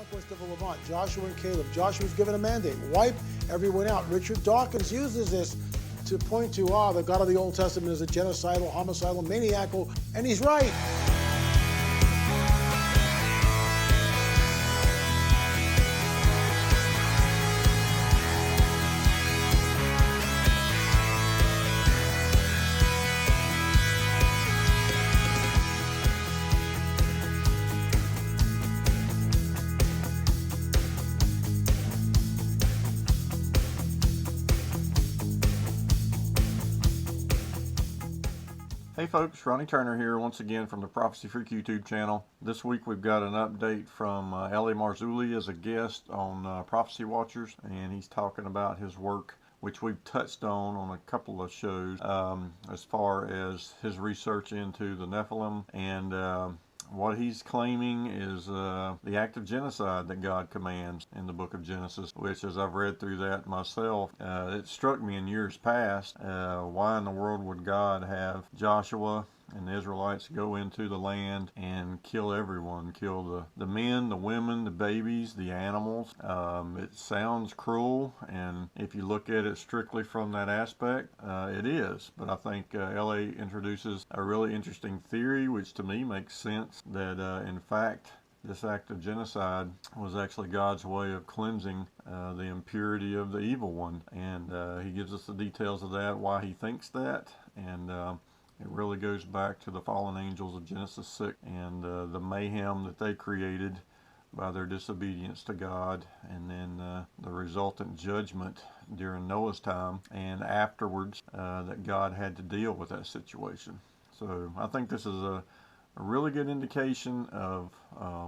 conquest of the Levant, Joshua and Caleb. Joshua's given a mandate, wipe everyone out. Richard Dawkins uses this to point to, the God of the Old Testament is a genocidal, homicidal, maniacal, and he's right. Hey folks, Ronnie Turner here once again from the Prophecy Freak YouTube channel. This week we've got an update from L.A. Marzulli as a guest on Prophecy Watchers, and he's talking about his work, which we've touched on a couple of shows, as far as his research into the Nephilim, and what he's claiming is the act of genocide that God commands in the book of Genesis, which, as I've read through that myself, it struck me in years past, why in the world would God have Joshua and the Israelites go into the land and kill everyone, kill the men, the women, the babies, the animals. It sounds cruel, and if you look at it strictly from that aspect, it is. But I think L.A. introduces a really interesting theory, which to me makes sense, that in fact this act of genocide was actually God's way of cleansing the impurity of the evil one. And he gives us the details of that, why he thinks that, and it really goes back to the fallen angels of Genesis 6 and the mayhem that they created by their disobedience to God, and then the resultant judgment during Noah's time and afterwards that God had to deal with that situation. So I think this is a really good indication of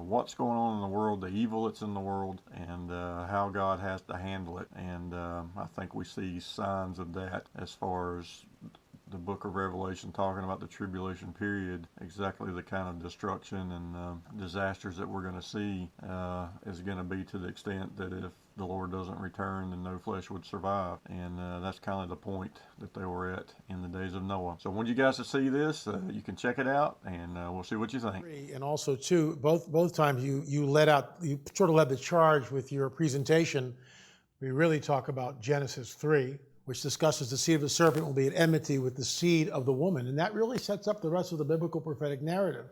what's going on in the world, the evil that's in the world, and how God has to handle it. And I think we see signs of that as far as the book of Revelation talking about the tribulation period, exactly the kind of destruction and disasters that we're going to see is going to be to the extent that if the Lord doesn't return, then no flesh would survive. And that's kind of the point that they were at in the days of Noah. So I want you guys to see this. You can check it out, and we'll see what you think. And also, too, both times you sort of led the charge with your presentation. We really talk about Genesis 3, which discusses the seed of the serpent will be at enmity with the seed of the woman. And that really sets up the rest of the biblical prophetic narrative.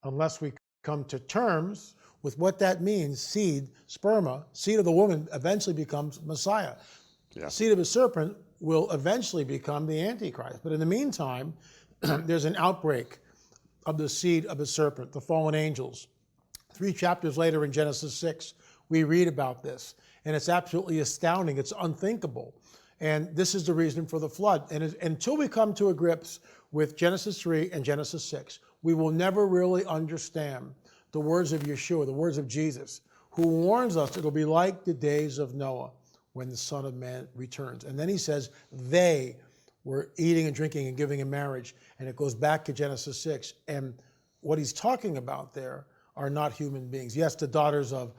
Unless we come to terms with what that means, seed, sperma, seed of the woman eventually becomes Messiah. Yeah. Seed of the serpent will eventually become the Antichrist. But in the meantime, there's an outbreak of the seed of the serpent, the fallen angels. 3 chapters later in Genesis 6, we read about this. And it's absolutely astounding. It's unthinkable. And this is the reason for the flood. And until we come to a grips with Genesis 3 and Genesis 6, we will never really understand the words of Yeshua, the words of Jesus, who warns us it'll be like the days of Noah when the Son of Man returns. And then he says they were eating and drinking and giving in marriage. And it goes back to Genesis 6. And what he's talking about there are not human beings. Yes, the daughters of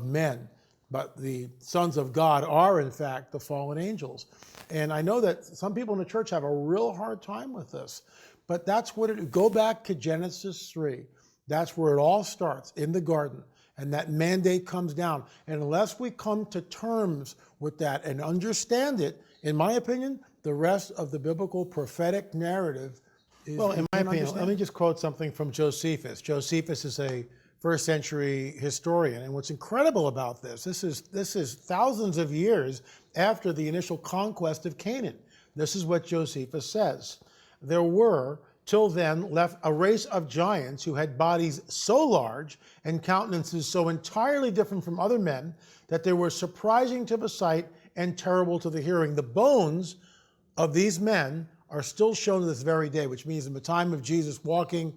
men, but the sons of God are, in fact, the fallen angels. And I know that some people in the church have a real hard time with this, but that's what go back to Genesis 3. That's where it all starts, in the garden. And that mandate comes down. And unless we come to terms with that and understand it, in my opinion, the rest of the biblical prophetic narrative is... Well, in my opinion, let me just quote something from Josephus. Josephus is a first century historian. And what's incredible about this is thousands of years after the initial conquest of Canaan. This is what Josephus says. There were, till then, left a race of giants who had bodies so large and countenances so entirely different from other men that they were surprising to the sight and terrible to the hearing. The bones of these men are still shown to this very day, which means in the time of Jesus walking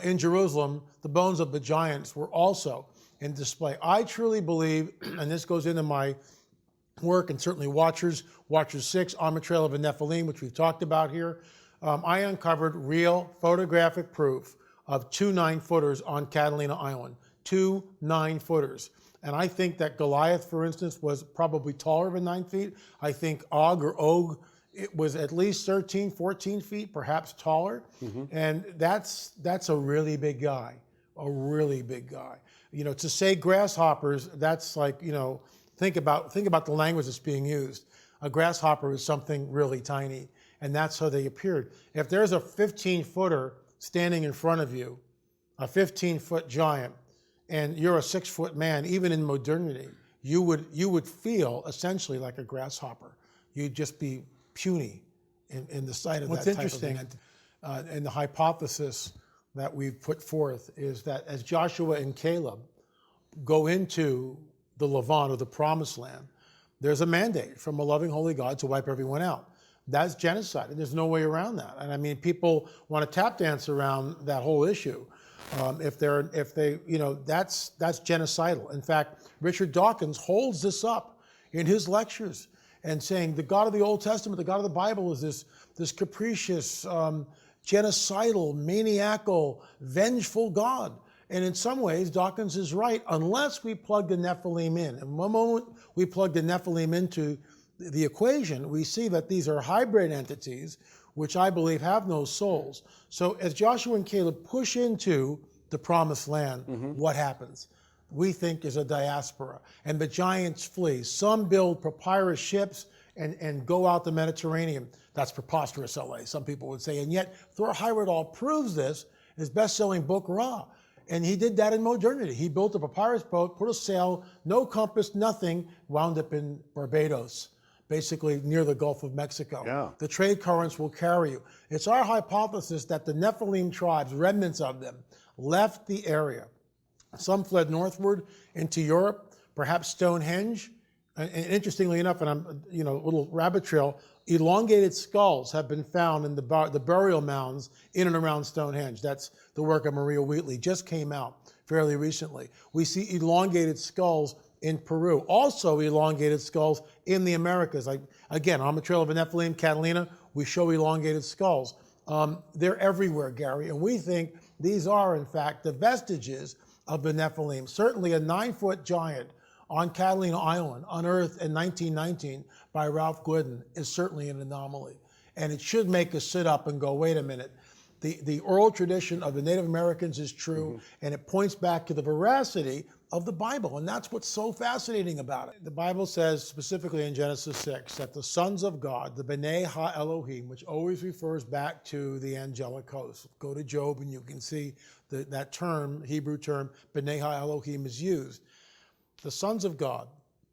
in Jerusalem, the bones of the giants were also in display. I truly believe, and this goes into my work, and certainly Watchers 6, on the trail of the Nephilim, which we've talked about here, I uncovered real photographic proof of 2 9-footers on Catalina Island, 2 9-footers. And I think that Goliath, for instance, was probably taller than 9 feet. I think Og, it was at least 13, 14 feet, perhaps taller. Mm-hmm. And that's a really big guy, a really big guy. To say grasshoppers, that's like, think about the language that's being used. A grasshopper is something really tiny, and that's how they appeared. If there's a 15-footer standing in front of you, a 15-foot giant, and you're a 6-foot man, even in modernity, you would feel essentially like a grasshopper. You'd just be puny in the sight of that type of interesting, and the hypothesis that we've put forth is that as Joshua and Caleb go into the Levant, or the Promised Land, there's a mandate from a loving, holy God to wipe everyone out. That's genocide, and there's no way around that. And I mean, people want to tap dance around that whole issue. That's genocidal. In fact, Richard Dawkins holds this up in his lectures and saying the God of the Old Testament, the God of the Bible, is this capricious, genocidal, maniacal, vengeful God. And in some ways, Dawkins is right, unless we plug the Nephilim in. And one moment we plug the Nephilim into the equation, we see that these are hybrid entities, which I believe have no souls. So as Joshua and Caleb push into the Promised Land, what happens? We think is a diaspora, and the giants flee. Some build papyrus ships and go out the Mediterranean. That's preposterous, LA, some people would say. And yet, Thor Heyerdahl proves this, his best-selling book, Ra. And he did that in modernity. He built a papyrus boat, put a sail, no compass, nothing, wound up in Barbados, basically near the Gulf of Mexico. Yeah. The trade currents will carry you. It's our hypothesis that the Nephilim tribes, remnants of them, left the area. Some fled northward into Europe, perhaps Stonehenge. And interestingly enough, and I'm, a little rabbit trail, elongated skulls have been found in the burial mounds in and around Stonehenge. That's the work of Maria Wheatley, just came out fairly recently. We see elongated skulls in Peru, also elongated skulls in the Americas. Again, on the Trail of the Nephilim, Catalina, we show elongated skulls. They're everywhere, Gary, and we think these are, in fact, the vestiges of the Nephilim. Certainly a 9-foot giant on Catalina Island, unearthed in 1919 by Ralph Glidden, is certainly an anomaly. And it should make us sit up and go, wait a minute. The oral tradition of the Native Americans is true, and it points back to the veracity of the Bible, and that's what's so fascinating about it. The Bible says, specifically in Genesis 6, that the sons of God, the B'nai Ha-Elohim, which always refers back to the angelic host. Go to Job and you can see that term, Hebrew term, B'nai Ha-Elohim, is used. The sons of God,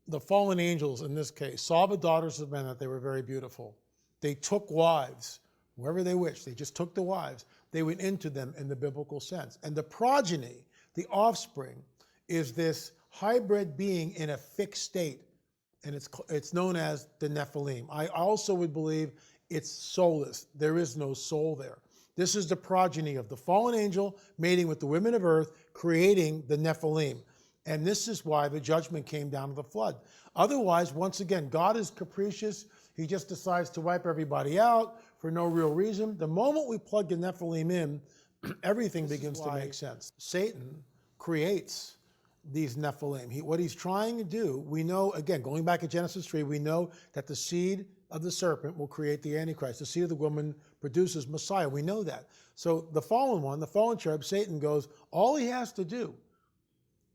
the fallen angels in this case, saw the daughters of men that they were very beautiful. They took wives, wherever they wished. They just took the wives. They went into them in the biblical sense. And the progeny, the offspring, is this hybrid being in a fixed state. And it's known as the Nephilim. I also would believe it's soulless. There is no soul there. This is the progeny of the fallen angel mating with the women of earth, creating the Nephilim. And this is why the judgment came down to the flood. Otherwise, once again, God is capricious. He just decides to wipe everybody out for no real reason. The moment we plug the Nephilim in, everything begins to make sense. Satan creates these Nephilim. What he's trying to do, we know, again, going back to Genesis 3, we know that the seed of the serpent will create the Antichrist. The seed of the woman produces Messiah. We know that. So the fallen one, the fallen cherub, Satan goes, all he has to do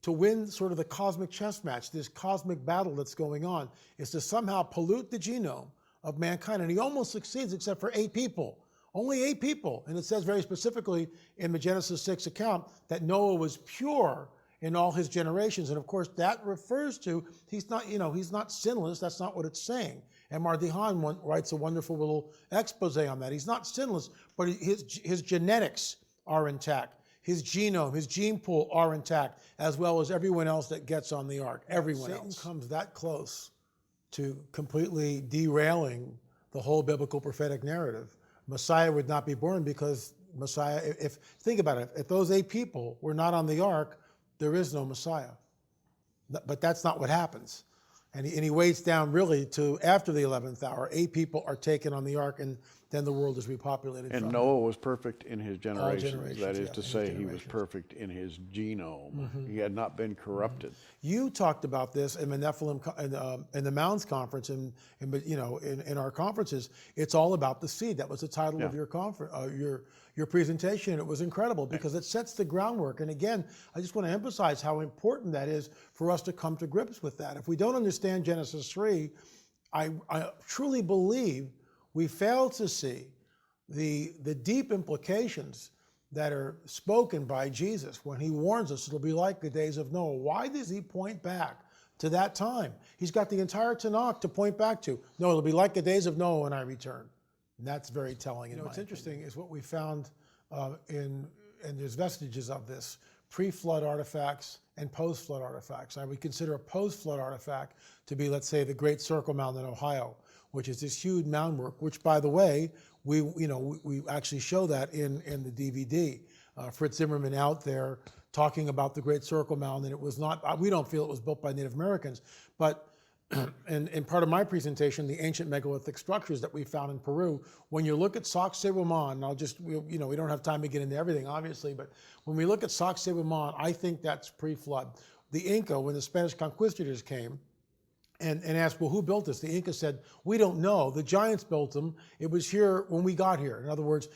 to win sort of the cosmic chess match, this cosmic battle that's going on, is to somehow pollute the genome of mankind. And he almost succeeds, except for 8 people. Only 8 people. And it says very specifically in the Genesis 6 account that Noah was pure in all his generations. And of course, that refers to, he's not sinless. That's not what it's saying. And Mardihan writes a wonderful little expose on that. He's not sinless, but his genetics are intact. His genome, his gene pool are intact, as well as everyone else that gets on the ark. Everyone else. Satan comes that close to completely derailing the whole biblical prophetic narrative. Messiah would not be born because Messiah, think about it, if those 8 people were not on the ark, there is no Messiah. But that's not what happens. And he waits down really to after the 11th hour. 8 people are taken on the ark, and then the world is repopulated. And from Noah was perfect in his generations. generations, That is yeah, to in his say, he was generations. perfect in his genome. He had not been corrupted. You talked about this in the Nephilim in the Mounds conference, and in our conferences, it's all about the seed. That was the title of your conference, your presentation, and it was incredible because it sets the groundwork. And again, I just want to emphasize how important that is for us to come to grips with that. If we don't understand Genesis 3, I truly believe we fail to see the deep implications that are spoken by Jesus when he warns us it'll be like the days of Noah. Why does he point back to that time? He's got the entire Tanakh to point back to. No, it'll be like the days of Noah when I return. And that's very telling. What's interesting is what we found and there's vestiges of this, pre-flood artifacts and post-flood artifacts. I would consider a post-flood artifact to be, let's say, the Great Circle Mound in Ohio, which is this huge mound work, which, by the way, we actually show that in the DVD. Fritz Zimmerman out there talking about the Great Circle Mound, and it was not, we don't feel it was built by Native Americans, but in part of my presentation, the ancient megalithic structures that we found in Peru, when you look at Sacsayhuaman, and I'll just, we don't have time to get into everything, obviously, but when we look at Sacsayhuaman, I think that's pre-flood. The Inca, when the Spanish conquistadors came, and asked, well, who built this? The Inca said, we don't know. The giants built them. It was here when we got here. In other words,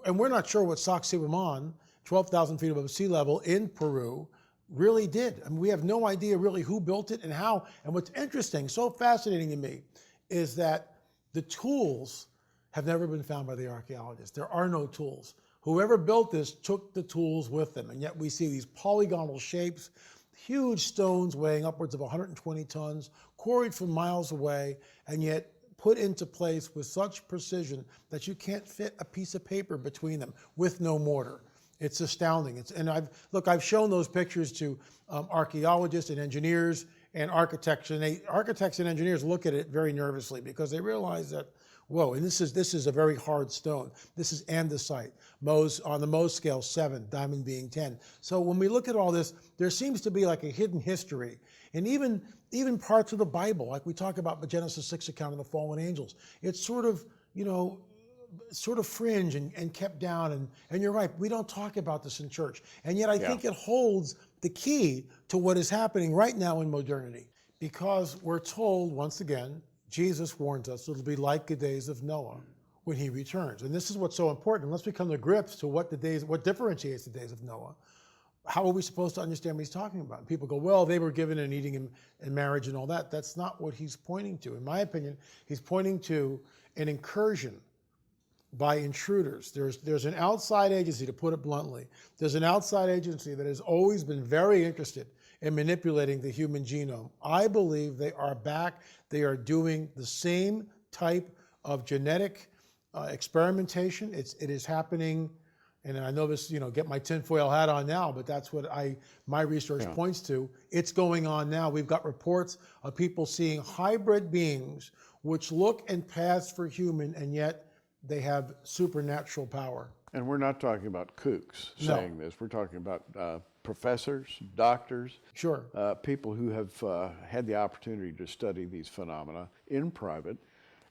and we're not sure what Sacsayhuaman, 12,000 feet above sea level in Peru, really did. I mean, we have no idea really who built it and how. And what's interesting, so fascinating to me, is that the tools have never been found by the archaeologists. There are no tools. Whoever built this took the tools with them. And yet we see these polygonal shapes, huge stones weighing upwards of 120 tons, quarried from miles away, and yet put into place with such precision that you can't fit a piece of paper between them with no mortar. It's astounding. I've shown those pictures to archaeologists and engineers and architects, and architects and engineers look at it very nervously because they realize that, whoa, and this is a very hard stone. This is andesite. On the Mohs scale, 7, diamond being 10. So when we look at all this, there seems to be like a hidden history. And even parts of the Bible, like we talk about the Genesis 6 account of the fallen angels, it's sort of fringe and kept down. And you're right, we don't talk about this in church. And yet I think it holds the key to what is happening right now in modernity. Because we're told, once again, Jesus warns us it'll be like the days of Noah when he returns. And this is what's so important. Let's come to grips to what differentiates the days of Noah. How are we supposed to understand what he's talking about? And people go, well, they were given and eating and marriage and all that. That's not what he's pointing to. In my opinion, he's pointing to an incursion by intruders. There's an outside agency, to put it bluntly. There's an outside agency that has always been very interested in manipulating the human genome. I believe they are back. They are doing the same type of genetic experimentation. It is happening, and I know this, get my tinfoil hat on now, but that's what my research points to. It's going on now. We've got reports of people seeing hybrid beings which look and pass for human, and yet they have supernatural power. And we're not talking about kooks saying this. We're talking about professors, doctors, people who have had the opportunity to study these phenomena in private,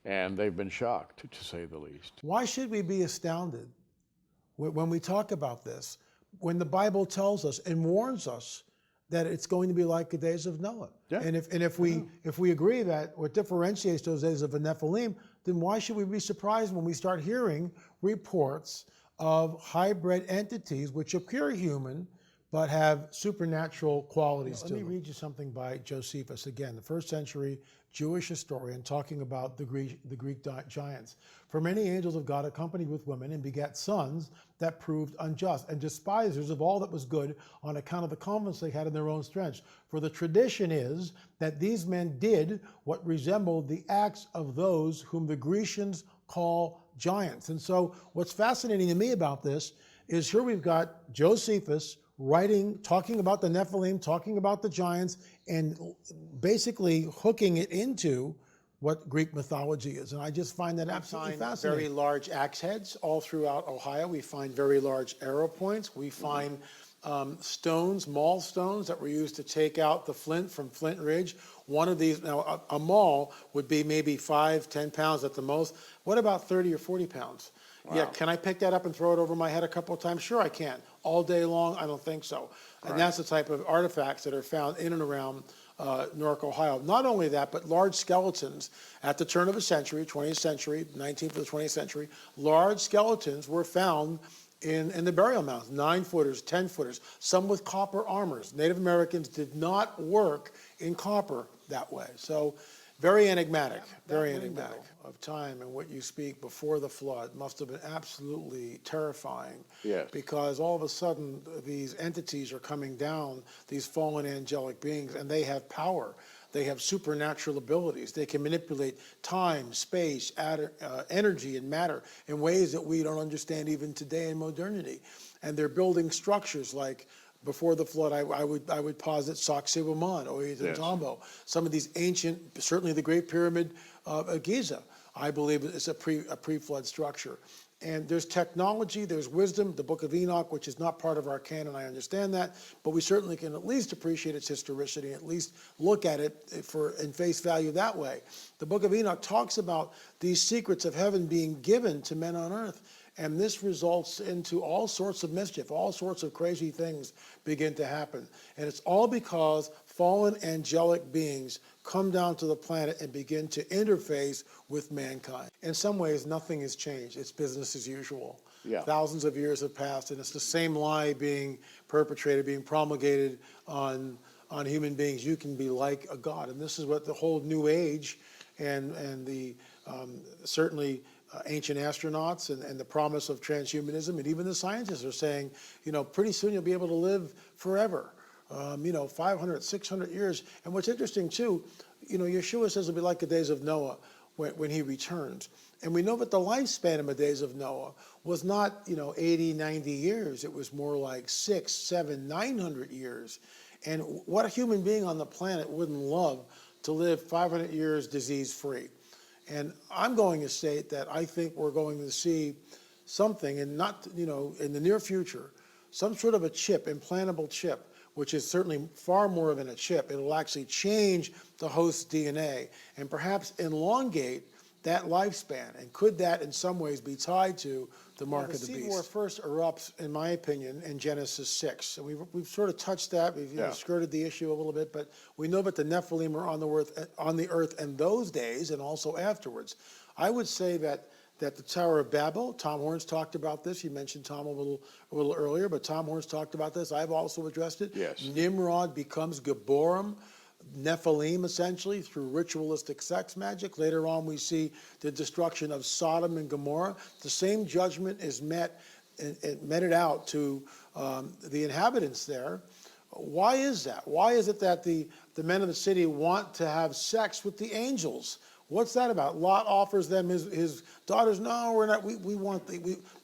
and they've been shocked, to say the least. Why should we be astounded when we talk about this, when the Bible tells us and warns us that it's going to be like the days of Noah? Yeah. And if we agree that what differentiates those days of the Nephilim, then why should we be surprised when we start hearing reports of hybrid entities which appear human but have supernatural qualities to them? Let me read you something by Josephus, again, the first century Jewish historian, talking about the Greek giants. For many angels of God accompanied with women and begat sons that proved unjust and despisers of all that was good on account of the confidence they had in their own strength. For the tradition is that these men did what resembled the acts of those whom the Grecians call giants. And so what's fascinating to me about this is here we've got Josephus writing, talking about the Nephilim, talking about the giants, and basically hooking it into what Greek mythology is. And I just find that absolutely fascinating. Very large axe heads all throughout Ohio. We find very large arrow points. We find stones, maul stones that were used to take out the flint from Flint Ridge. One of these, now a maul would be maybe 5-10 pounds at the most. What about 30 or 40 pounds? Wow. Yeah, can I pick that up and throw it over my head a couple of times? Sure I can. All day long? I don't think so. And that's the type of artifacts that are found in and around Newark, Ohio. Not only that, but large skeletons at the turn of a century, 20th century, 19th to the 20th century, large skeletons were found in the burial mounds, 9-footers, 10-footers, some with copper armors. Native Americans did not work in copper that way. So very enigmatic, very enigmatic of time, and what you speak before the flood must have been absolutely terrifying. Yes. Because all of a sudden these entities are coming down, these fallen angelic beings, and they have power. They have supernatural abilities. They can manipulate time, space, energy, and matter in ways that we don't understand even today in modernity. And they're building structures like, before the flood, I would posit Sacsayhuaman, Ollantaytambo, some of these ancient, certainly the Great Pyramid of Giza, I believe is a pre-flood structure. And there's technology, there's wisdom, the Book of Enoch, which is not part of our canon, I understand that, but we certainly can at least appreciate its historicity, at least look at it in face value that way. The Book of Enoch talks about these secrets of heaven being given to men on earth, and this results into all sorts of mischief, all sorts of crazy things begin to happen. And it's all because fallen angelic beings come down to the planet and begin to interface with mankind. In some ways, nothing has changed. It's business as usual. Yeah. Thousands of years have passed, and it's the same lie being perpetrated, being promulgated on human beings. You can be like a god. And this is what the whole New Age and the certainly ancient astronauts and the promise of transhumanism, and even the scientists are saying, pretty soon you'll be able to live forever. 500, 600 years. And what's interesting too, Yeshua says it'll be like the days of Noah when he returns. And we know that the lifespan of the days of Noah was not, 80, 90 years. It was more like 600, 700, 900 years. And what a human being on the planet wouldn't love to live 500 years disease-free? And I'm going to state that I think we're going to see something, and not, in the near future, some sort of a chip, implantable chip, which is certainly far more than a chip. It'll actually change the host's DNA and perhaps elongate that lifespan. And could that in some ways be tied to the mark of the beast? The seed war first erupts, in my opinion, in Genesis 6. And we've sort of touched that. We've skirted the issue a little bit, but we know that the Nephilim are on the earth in those days and also afterwards. I would say that the Tower of Babel, Tom Horns talked about this. You mentioned Tom a little earlier, but Tom Horns talked about this. I've also addressed it. Yes. Nimrod becomes Geborim, Nephilim, essentially, through ritualistic sex magic. Later on, we see the destruction of Sodom and Gomorrah. The same judgment is meted out to the inhabitants there. Why is that? Why is it that the men of the city want to have sex with the angels? What's that about? Lot offers them his daughters. No, we're not.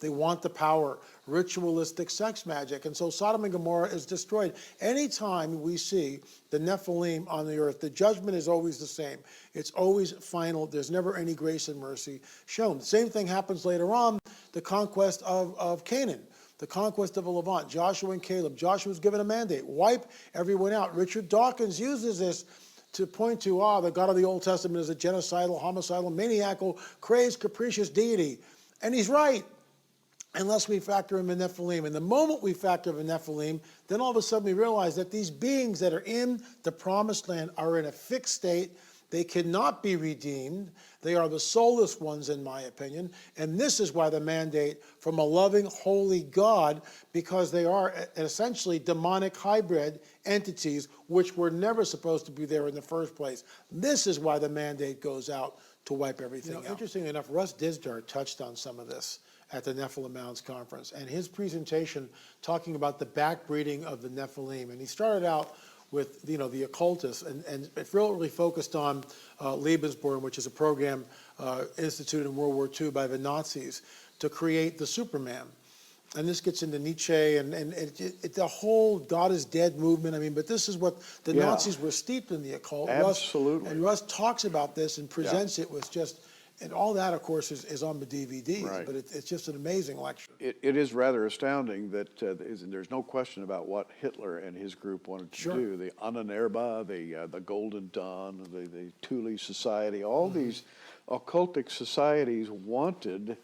They want the power, ritualistic sex magic. And so Sodom and Gomorrah is destroyed. Anytime we see the Nephilim on the earth, the judgment is always the same. It's always final. There's never any grace and mercy shown. The same thing happens later on, the conquest of Canaan, the conquest of the Levant, Joshua and Caleb. Joshua was given a mandate, wipe everyone out. Richard Dawkins uses this to point to, the God of the Old Testament is a genocidal, homicidal, maniacal, crazed, capricious deity. And he's right, unless we factor in the Nephilim. And the moment we factor in the Nephilim, then all of a sudden we realize that these beings that are in the promised land are in a fixed state. They cannot be redeemed. They are the soulless ones, in my opinion. And this is why the mandate from a loving, holy God, because they are essentially demonic hybrid entities, which were never supposed to be there in the first place. This is why the mandate goes out to wipe everything out. Interestingly enough, Russ Dizdar touched on some of this at the Nephilim Mounds Conference, and his presentation talking about the backbreeding of the Nephilim. And he started out with the occultists, and it really focused on Lebensborn, which is a program instituted in World War II by the Nazis to create the Superman. And this gets into Nietzsche and the whole God is dead movement. I mean, but this is what the Nazis were steeped in, the occult. Absolutely. Russ talks about this and presents it with just And all that, of course, is on the DVDs, Right. but it's just an amazing lecture. It is rather astounding that there's no question about what Hitler and his group wanted to do. The Annenerba, the Golden Dawn, the Thule Society, all these occultic societies wanted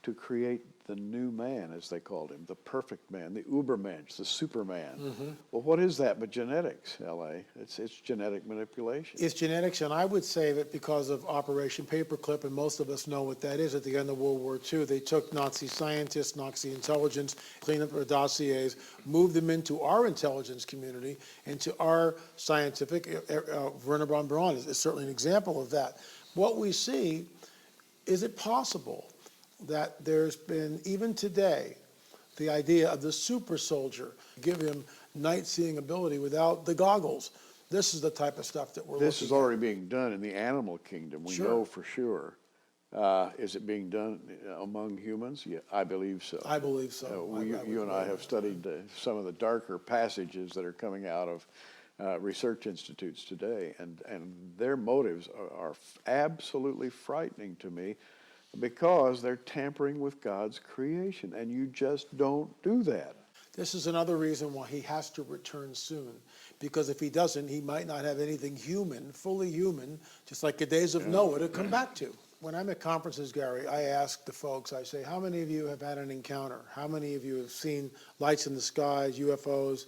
to create the new man, as they called him, the perfect man, the Ubermensch, the Superman. Well, what is that but genetics, L.A.? It's genetic manipulation. It's genetics, and I would say that because of Operation Paperclip, and most of us know what that is, at the end of World War II, they took Nazi scientists, Nazi intelligence, cleaned up their dossiers, moved them into our intelligence community, into our scientific. Werner von Braun is certainly an example of that. What we see, is it possible that there's been, even today, the idea of the super soldier, give him night-seeing ability without the goggles? This is the type of stuff that we're looking at. This is already being done in the animal kingdom, we know for sure. Is it being done among humans? Yeah, I believe so. I believe so. You and I have studied some of the darker passages that are coming out of research institutes today, and their motives are absolutely frightening to me, because they're tampering with God's creation, and you just don't do that. This is another reason why he has to return soon, because if he doesn't, he might not have anything human, fully human, just like the days of Noah, to come back to. When I'm at conferences, Gary, I ask the folks, I say, how many of you have had an encounter? How many of you have seen lights in the skies, UFOs,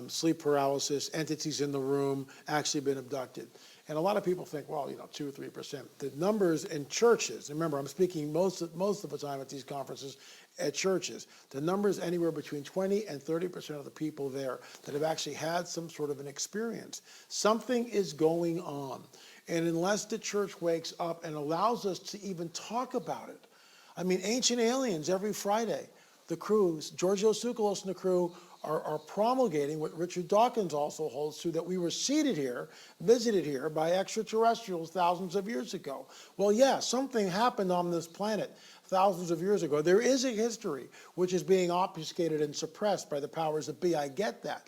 sleep paralysis, entities in the room, actually been abducted? And a lot of people think, well, 2 or 3%. The numbers in churches, remember, I'm speaking most of the time at these conferences at churches, the numbers anywhere between 20 and 30% of the people there that have actually had some sort of an experience. Something is going on. And unless the church wakes up and allows us to even talk about it, I mean, Ancient Aliens every Friday, the crews, Giorgio Tsoukalos and the crew are promulgating what Richard Dawkins also holds to, that we were seated here, visited here by extraterrestrials thousands of years ago. Well, yeah, something happened on this planet thousands of years ago. There is a history which is being obfuscated and suppressed by the powers that be. I get that.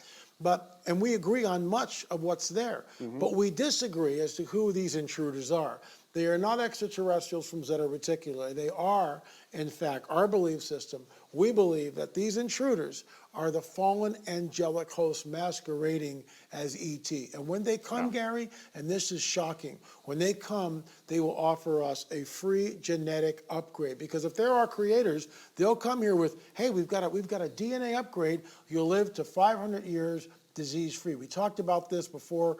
And we agree on much of what's there. But we disagree as to who these intruders are. They are not extraterrestrials from Zeta Reticuli. They are, in fact, our belief system. We believe that these intruders are the fallen angelic hosts masquerading as ET. And when they come, Gary, and this is shocking, when they come, they will offer us a free genetic upgrade. Because if they're our creators, they'll come here with, hey, we've got a DNA upgrade. You'll live to 500 years disease-free. We talked about this before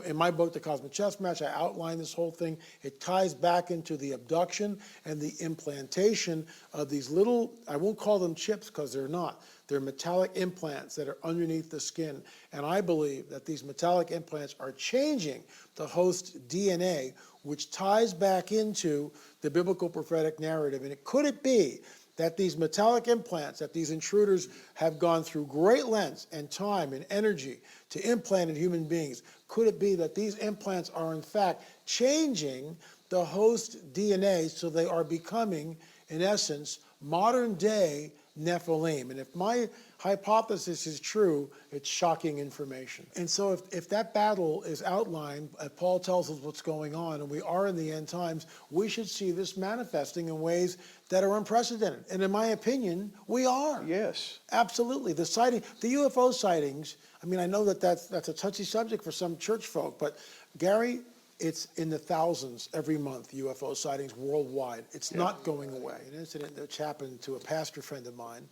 in my book, The Cosmic Chess Match. I outlined this whole thing. It ties back into the abduction and the implantation of these little, I won't call them chips because they're not. They're metallic implants that are underneath the skin. And I believe that these metallic implants are changing the host DNA, which ties back into the biblical prophetic narrative. And could it be that these metallic implants, that these intruders have gone through great lengths and time and energy to implant in human beings? Could it be that these implants are in fact changing the host DNA so they are becoming, in essence, modern day Nephilim? And if my hypothesis is true, it's shocking information. And so if that battle is outlined, Paul tells us what's going on, and we are in the end times, we should see this manifesting in ways that are unprecedented. And in my opinion, we are. Yes. Absolutely. The UFO sightings, I mean, I know that's a touchy subject for some church folk, but Gary, it's in the thousands every month, UFO sightings worldwide. It's not going away. An incident which happened to a pastor friend of mine,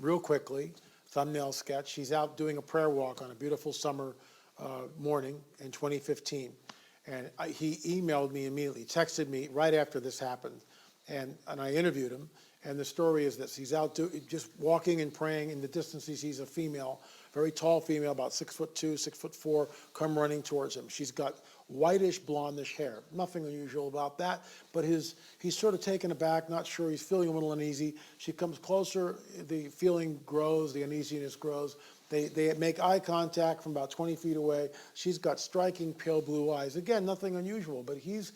real quickly, thumbnail sketch. He's out doing a prayer walk on a beautiful summer morning in 2015. And he emailed me immediately, texted me right after this happened. And I interviewed him. And the story is this: he's out just walking and praying. In the distance, he sees a female, very tall female, about 6'2", 6'4", come running towards him. She's got whitish, blondish hair. Nothing unusual about that, but he's sort of taken aback, not sure. He's feeling a little uneasy. She comes closer. The feeling grows. The uneasiness grows. They make eye contact from about 20 feet away. She's got striking pale blue eyes. Again, nothing unusual, but he's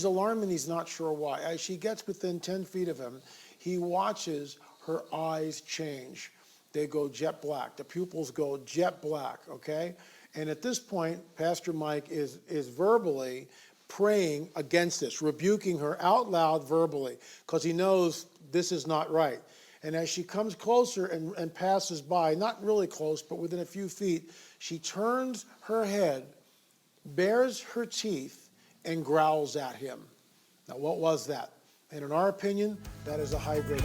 alarmed and he's not sure why. As she gets within 10 feet of him, he watches her eyes change. They go jet black. The pupils go jet black, okay? And at this point, Pastor Mike is verbally praying against this, rebuking her out loud verbally, because he knows this is not right. And as she comes closer and passes by, not really close, but within a few feet, she turns her head, bares her teeth, and growls at him. Now, what was that? And in our opinion, that is a hybrid.